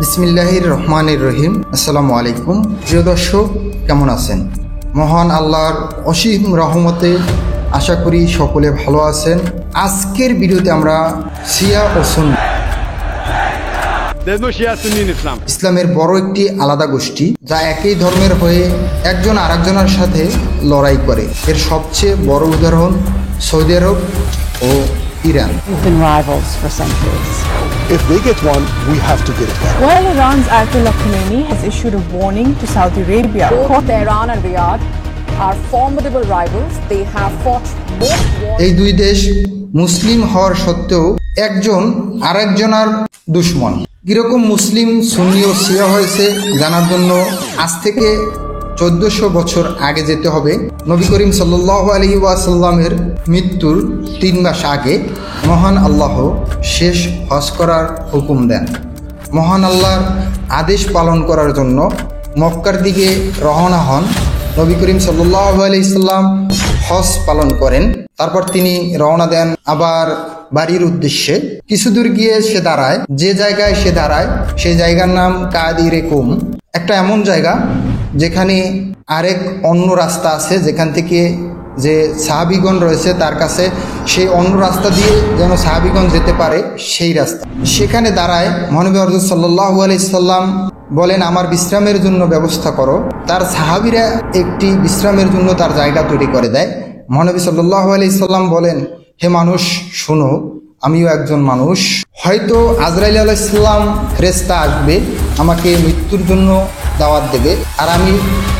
বিসমিল্লাহির রহমানির রহিম। আসসালামু আলাইকুম। প্রিয় দর্শক, কেমন আছেন? মহান আল্লাহর অসীম রহমতে আশা করি সকলে ভালো আছেন। আজকের ভিডিওতে আমরা শিয়া ও সুন্নি, ইসলামের বড় একটি আলাদা গোষ্ঠী যা একই ধর্মের হয়ে একজন আরেকজনের সাথে লড়াই করে। এর সবচেয়ে বড় উদাহরণ সৌদি আরব ও Iran. If they get one, we have to get it back. While Iran's Ayatollah Khomeini has issued a warning to Saudi Arabia, both Tehran and Riyadh are formidable rivals. They have fought both wars. এই দুই দেশ মুসলিম হওয়ার সত্ত্বেও একজন আরেকজনের দুশমন। কিরকম মুসলিম সুন্নি ও শিয়া হয়েছে জানার জন্য আজ থেকে 1400 বছর আগে যেতে হবে। নবী করিম সাল্লাল্লাহু আলাইহি ওয়াসাল্লামের মৃত্যুর 3 মাস আগে মহান আল্লাহ শেষ হজ করার হুকুম দেন। মহান আল্লাহর আদেশ পালন করার জন্য মক্কার দিকে রওনা হন। নবী করিম সাল্লাল্লাহু আলাইহি সাল্লাম হজ পালন করেন। তারপর তিনি রওনা দেন আবার বাড়ির উদ্দেশ্যে। কিছু দূর গিয়ে সে দাঁড়ায়। যে জায়গায় সে দাঁড়ায় সেই জায়গার নাম কাদিরে কুম, একটা এমন জায়গা যেখানে আরেক অন্য রাস্তা আছে, যেখান থেকে যে সাহাবিগণ রয়েছে তার কাছে সেই অন্য রাস্তা দিয়ে যেন সাহাবিগণ যেতে পারে সেই রাস্তা। সেখানে দাঁড়ায় মহানবী হযরত সাল্লাল্লাহু আলাইহি সাল্লাম বলেন, আমার বিশ্রামের জন্য ব্যবস্থা করো। তার সাহাবীরা একটি বিশ্রামের জন্য তার জায়গা তৈরি করে দেয়। মহানবী সাল্লাল্লাহু আলাইহি সাল্লাম বলেন, হে মানুষ শোনো, আমিও একজন মানুষ। হয়তো আজরাইল আলাইহিস সালাম ফেরেশতা আসবে, আমাকে মৃত্যুর জন্য দাওয়াত দেবে, আর আমি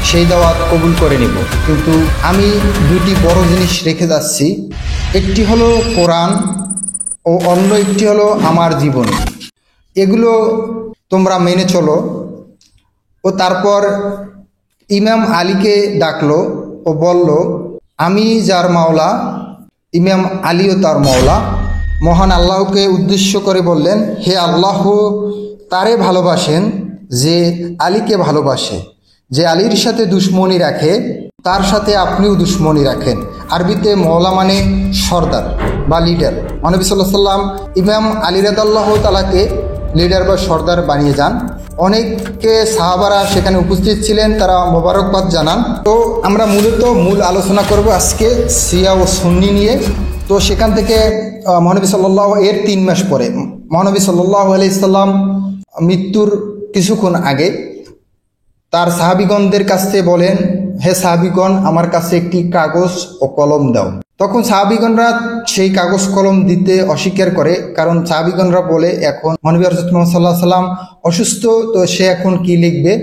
সেই দাওয়াত কবুল করে নিব। কিন্তু আমি দুটি বড় জিনিস রেখে যাচ্ছি, একটি হলো কোরআন ও অন্য একটি হলো আমার জীবন। এগুলো তোমরা মেনে চলো। ও তারপর ইমাম আলীকে ডাকলো ও বলল, আমি যার মাওলা, ইমাম আলীও তার মাওলা। মহান আল্লাহকে উদ্দেশ্য করে বললেন, হে আল্লাহ, তারে ভালোবাসেন যে আলীকে ভালোবাসে। যে আলীর সাথে দুশ্মনী রাখে তার সাথে আপনিও দুশ্মনী রাখেন। আরবিতে মওলা মানে সর্দার বা লিডার। নবী সাল্লাল্লাহু আলাইহি সাল্লাম ইমাম আলী রাদিয়াল্লাহু তাআলাকে লিডার বা সর্দার বানিয়ে যান। অনেকে সাহাবারা সেখানে উপস্থিত ছিলেন, তারা মোবারকবাদ জানান। তো আমরা মূল আলোচনা করব আজকে শিয়া ও সুন্নি নিয়ে। তো সেখান থেকে মহানবী সাল্লাল্লাহু এর 3 মাস পরে মহানবী সাল্লাল্লাহু আলাইহি সাল্লাম মৃত্যুর কিছুক্ষণ আগে তার সাহাবিগণদের কাছে বলেন, হে সাহাবিগণ, আমার কাছে একটি কাগজ ও কলম দাও। তখন সাহাবিগণরা সেই কাগজ কলম দিতে অস্বীকার করে, কারণ সাহাবিগণরা বলে, এখন মহানবী হযরত মুহাম্মদ সাল্লাল্লাহু আলাইহি ওয়াসাল্লাম অসুস্থ, তো সে এখন কি লিখবে?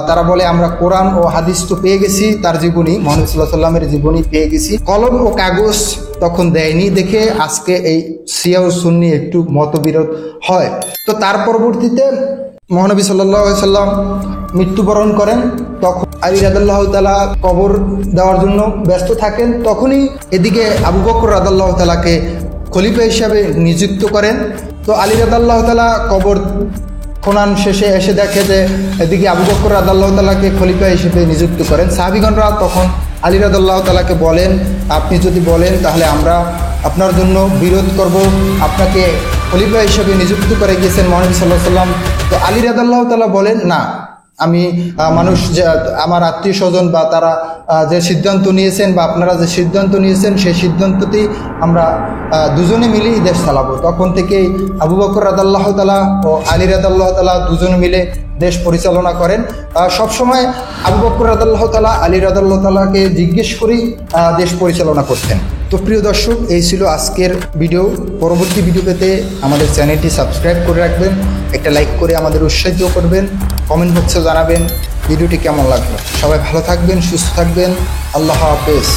তারা বলে, আমরা কোরআন ও হাদিস তো পেয়ে গেছি, তার জীবনী, মহানবী সাল্লাল্লাহু আলাইহি ওয়াসাল্লামের জীবনী পেয়ে গেছি। কলম ও কাগজ তখন দেয়নি দেখে আজকে এই শিয়া ও সুন্নি একটু মতবিরোধ হয়। তো তার পরবর্তীতে মহানবী সাল্লাল্লাহু আলাইহি ওয়াসাল্লাম মৃত্যুবরণ করেন। তখন আলী রাদিয়াল্লাহু তাআলা কবর দেওয়ার জন্য ব্যস্ত থাকেন। তখনই এদিকে আবু বকর রাদিয়াল্লাহু তাআলাকে খলিফা হিসাবে নিযুক্ত করেন। তো আলী রাদিয়াল্লাহু তাআলা কবর খনন শেষে এসে দেখে যে এদিকে আবু বকর রাদিয়াল্লাহু তাআলাকে খলিফা হিসেবে নিযুক্ত করেন। সাহাবিগণরা তখন আলী রাদিয়াল্লাহু তাআলাকে বলেন, আপনি যদি বলেন তাহলে আমরা আপনার জন্য বিরোধ করব, আপনাকে খলিফা হিসেবে নিযুক্ত করে গিয়েছেন মহানবী সাল্লাল্লাহু আলাইহি ওয়াসাল্লাম। তো আলী রাদিয়াল্লাহু তাআলা বলেন, না, আমি মানুষ যে আমার আত্মীয় স্বজন বা তারা যে সিদ্ধান্ত নিয়েছেন বা আপনারা যে সিদ্ধান্ত নিয়েছেন সেই সিদ্ধান্ততেই আমরা দুজনে মিলেই দেশ চালাবো। তখন থেকেই আবু বকর রাদিয়াল্লাহু তাআলা ও আলী রাদিয়াল্লাহু তাআলা দুজনে মিলে দেশ পরিচালনা করেন। সবসময় আবু বকর রাদিয়াল্লাহু তাআলা আলী রাদিয়াল্লাহু তাআলাকে জিজ্ঞেস করেই দেশ পরিচালনা করতেন। তো প্রিয় দর্শক, এই ছিল আজকের ভিডিও। পরবর্তী ভিডিও পেতে আমাদের চ্যানেলটি সাবস্ক্রাইব করে রাখবেন, একটা লাইক করে আমাদের উৎসাহিত করবেন, কমেন্ট বক্সে জানাবেন ভিডিওটি কেমন লাগলো। সবাই ভালো থাকবেন, সুস্থ থাকবেন। আল্লাহ হাফেজ।